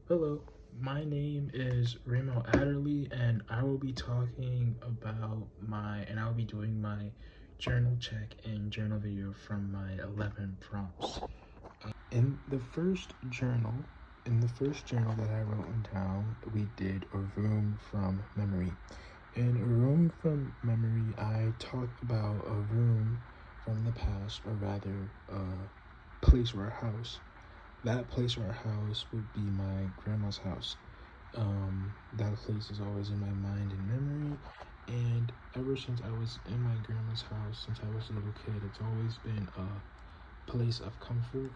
Hello, my name is Ramo Adderley, and I will be talking about and I'll be doing my journal check and journal video from my 11 prompts. In the first journal, in the first journal that I wrote down, we did a room from memory. In a room from memory, I talked about a room from the past, or rather, a place or a house. That place or house would be my grandma's house. That place is always in my mind and memory, and ever since I was in my grandma's house, since I was a little kid, it's always been a place of comfort.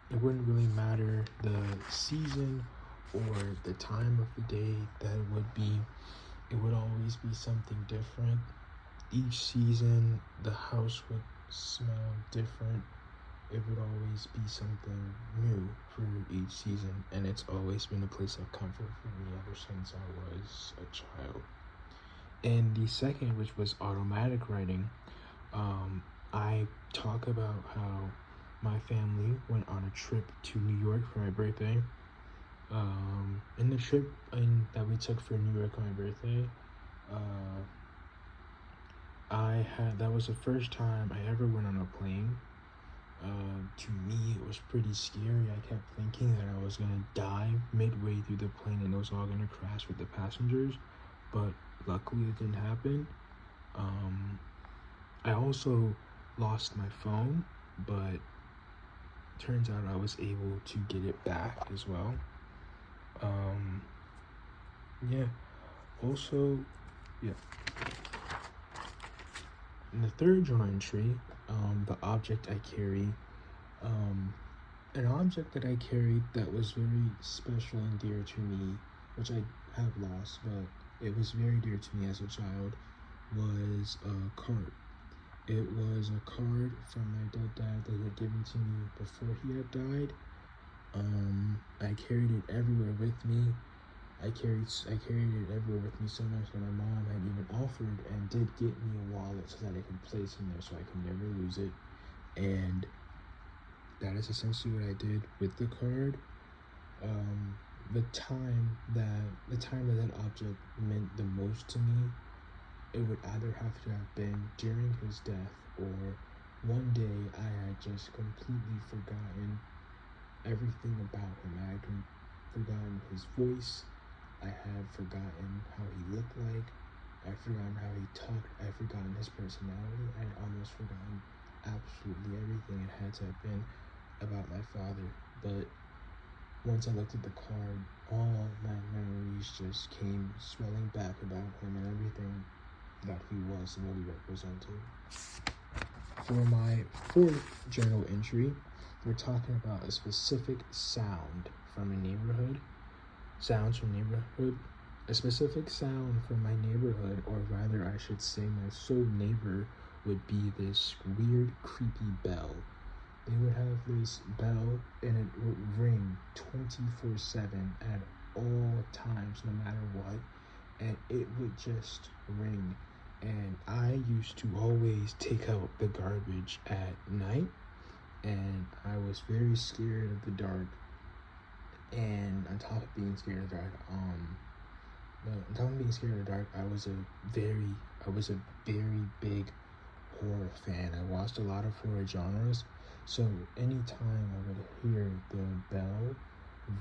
It wouldn't really matter the season or the time of the day that it would be. It would always be something different. Each season, the house would smell different. It would always be something new for each season, and it's always been a place of comfort for me ever since I was a child. And the second, which was automatic writing, I talk about how my family went on a trip to New York for my birthday. In the trip that we took for New York on my birthday, that was the first time I ever went on a plane. To me, it was pretty scary. I kept thinking that I was gonna die midway through the plane and it was all gonna crash with the passengers, but luckily it didn't happen. I also lost my phone, but turns out I was able to get it back as well. Yeah. Also, yeah. In the third journal entry, the object I carry, an object that I carried that was very special and dear to me, which I have lost, but it was very dear to me as a child, was a card. It was a card from my dead dad that he had given to me before he had died. I carried it everywhere with me. I carried it everywhere with me so much that my mom had even offered and did get me a wallet so that I could place in there so I could never lose it. And that is essentially what I did with the card. The time that object meant the most to me, it would either have to have been during his death or one day I had just completely forgotten everything about him. I had forgotten his voice. I had forgotten how he looked like. I had forgotten how he talked. I had forgotten his personality. I had almost forgotten absolutely everything it had to have been about my father. But once I looked at the card, all my memories just came swelling back about him and everything that he was and what he represented. For my fourth journal entry, we're talking about a specific sound from a neighborhood. Sounds from neighborhood. A specific sound from my neighborhood, or rather I should say my soul neighbor, would be this weird, creepy bell. They would have this bell and it would ring 24/7 at all times, no matter what. And it would just ring. And I used to always take out the garbage at night. And I was very scared of the dark. And on top of being scared of the dark, I was a very big horror fan. I watched a lot of horror genres, so anytime I would hear the bell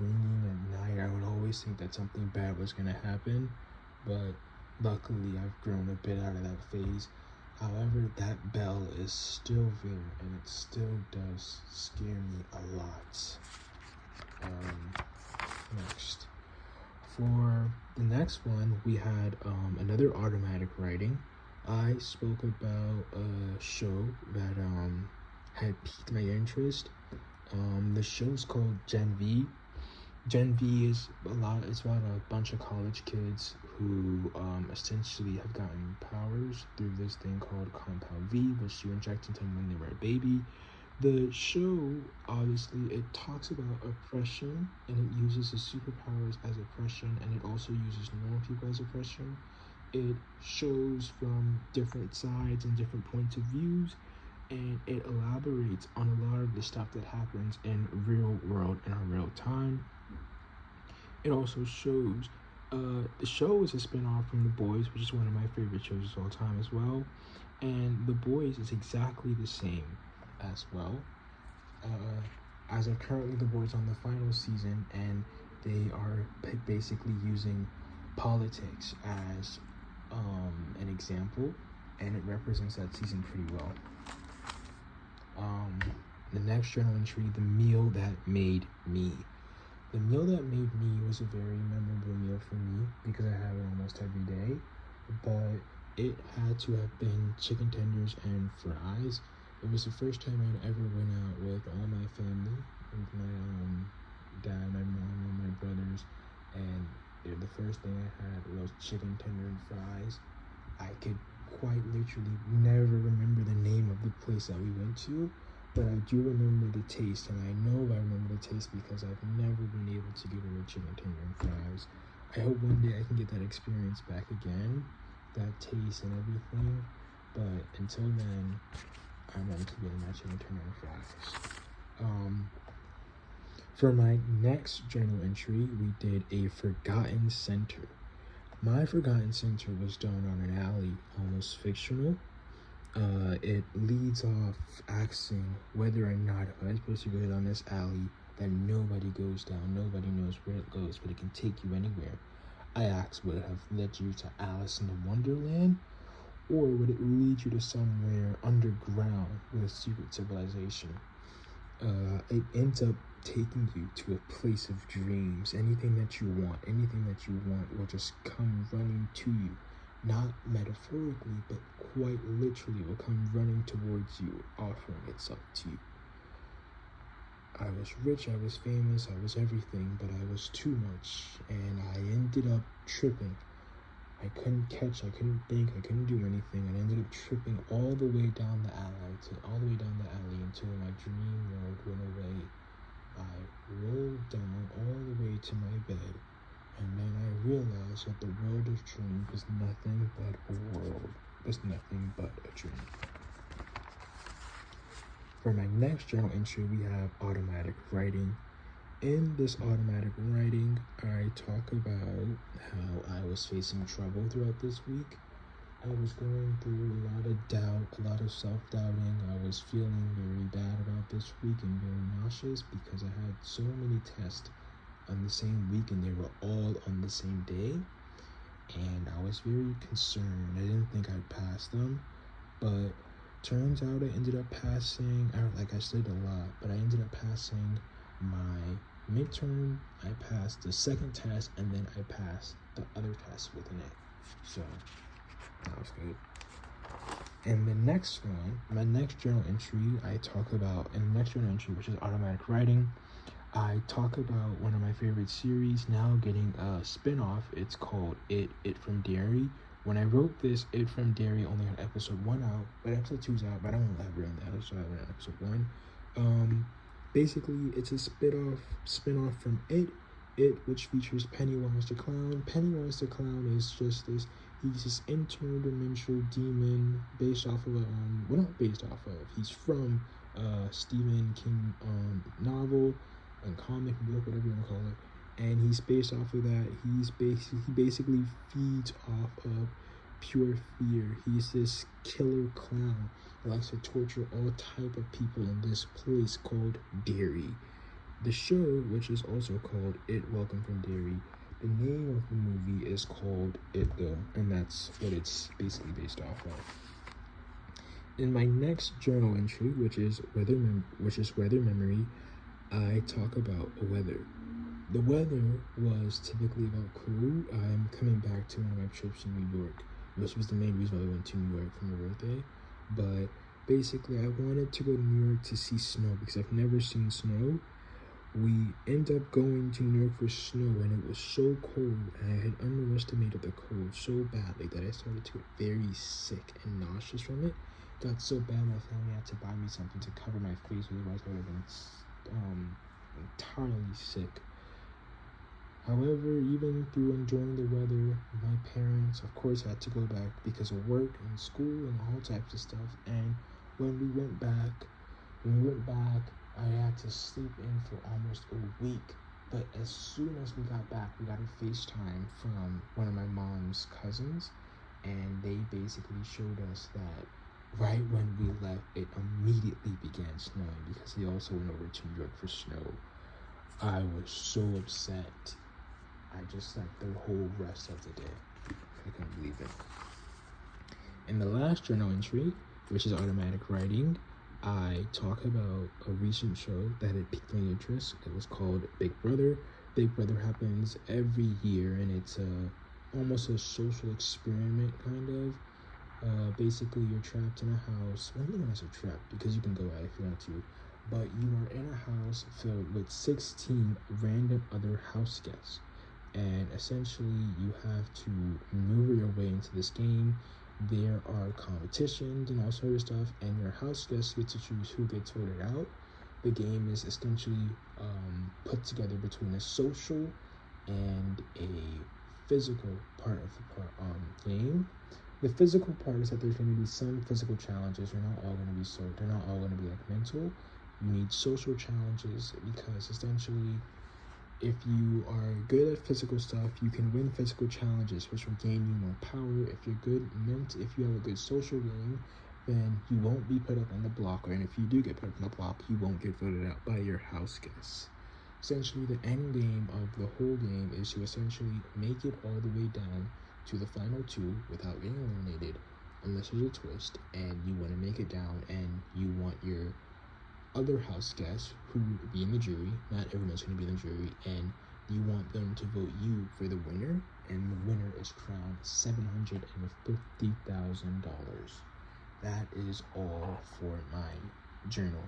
ringing at night, I would always think that something bad was gonna happen. But luckily, I've grown a bit out of that phase. However, that bell is still there, and it still does scare me a lot. Next. For the next one, we had another automatic writing. I spoke about a show that had piqued my interest. The show is called Gen V. Gen V is it's about a bunch of college kids who essentially have gotten powers through this thing called Compound V, which you inject into them when they were a baby. The show, obviously, it talks about oppression, and it uses the superpowers as oppression, and it also uses normal people as oppression. It shows from different sides and different points of views, and it elaborates on a lot of the stuff that happens in real world in our real time. It also shows the show is a spin-off from The Boys, which is one of my favorite shows of all time as well. And The Boys is exactly the same as well. As of currently, The Boys on the final season, and they are basically using politics as an example, and it represents that season pretty well. The next journal entry, The Meal That Made Me. The Meal That Made Me was a very memorable meal for me because I have it almost every day, but it had to have been chicken tenders and fries. It was the first time I'd ever went out with all my family, with my dad, my mom, and my brothers, and the first thing I had was chicken tender and fries. I could quite literally never remember the name of the place that we went to, but I do remember the taste, and I know I remember the taste because I've never been able to get over chicken tender and fries. I hope one day I can get that experience back again, that taste and everything, but until then, I'm going to get my chicken tender and fries. For my next journal entry, we did a Forgotten Center. My Forgotten Center was done on an alley, almost fictional. It leads off asking whether or not if I'm supposed to go down this alley that nobody goes down, nobody knows where it goes, but it can take you anywhere. I asked, would it have led you to Alice in the Wonderland, or would it lead you to somewhere underground with a secret civilization? It ends up taking you to a place of dreams. Anything that you want will just come running to you. Not metaphorically, but quite literally will come running towards you, offering itself to you. I was rich, I was famous, I was everything, but I was too much, and I ended up tripping. I couldn't catch, I couldn't think, I couldn't do anything, and I ended up tripping all the way down the alley until my dream world went away. I rolled down all the way to my bed, and then I realized that the world of dreams was nothing but a world, was nothing but a dream. For my next journal entry, we have automatic writing. In this automatic writing, I talk about how I was facing trouble throughout this week. I was going through a lot of doubt, a lot of self-doubting. I was feeling very bad about this week and very nauseous because I had so many tests on the same week and they were all on the same day. And I was very concerned. I didn't think I'd pass them, but turns out I ended up passing. I studied a lot, but I ended up passing my midterm. I passed the second test, and then I passed the other test within it. So that was good. And the next one, my next journal entry, which is automatic writing, I talk about one of my favorite series now getting a spin-off. It's called It from Derry. When I wrote this, It from Derry only had episode 1 out, but episode 2's out, but I don't want to elaborate on that, so I went on episode 1. Basically, it's a spin-off from It, which features Pennywise the Clown. Pennywise the Clown is just he's this interdimensional demon based off of he's from Stephen King novel and comic book, whatever you want to call it, and he's based off of that. He basically feeds off of pure fear. He's this killer clown that likes to torture all type of people in this place called Derry. The show, which is also called It Welcome from Derry, the name of the movie is called It though, and that's what it's basically based off of. In my next journal entry, which is weather memory, I talk about weather. The weather was typically about cool. I'm coming back to one of my trips in New York, which was the main reason why I went to New York for my birthday. But basically, I wanted to go to New York to see snow because I've never seen snow. We ended up going to New York for snow, and it was so cold, and I had underestimated the cold so badly that I started to get very sick and nauseous from it. It got so bad my family had to buy me something to cover my face, otherwise I would have been entirely sick. However, even through enjoying the weather, my parents, of course, had to go back because of work and school and all types of stuff. And when we went back, I had to sleep in for almost a week. But as soon as we got back, we got a FaceTime from one of my mom's cousins, and they basically showed us that right when we left, it immediately began snowing because they also went over to New York for snow. I was so upset. I just slept the whole rest of the day. I couldn't believe it. In the last journal entry, which is automatic writing, I talk about a recent show that had piqued my interest. It was called Big Brother. Big Brother happens every year, and it's almost a social experiment, kind of. Basically, you're trapped in a house. Well, I'm not gonna say trapped because you can go out if you want to, but you are in a house filled with 16 random other house guests, and essentially you have to maneuver your way into this game. There are competitions and all sort of stuff, and your house guests get to choose who gets voted out. The game is essentially put together between a social and a physical part of the game. The physical part is that there's going to be some physical challenges. They're not all going to be they're not all going to be like mental. You need social challenges because essentially, if you are good at physical stuff, you can win physical challenges, which will gain you more power. If you're good if you have a good social game, then you won't be put up on the block, and if you do get put up on the block, you won't get voted out by your house guests. Essentially, the end game of the whole game is to essentially make it all the way down to the final two without getting eliminated, unless there's a twist, and you want to make it down, and you want your other house guests who would be in the jury, not everyone's going to be in the jury, and you want them to vote you for the winner, and the winner is crowned $750,000. That is all for my journal.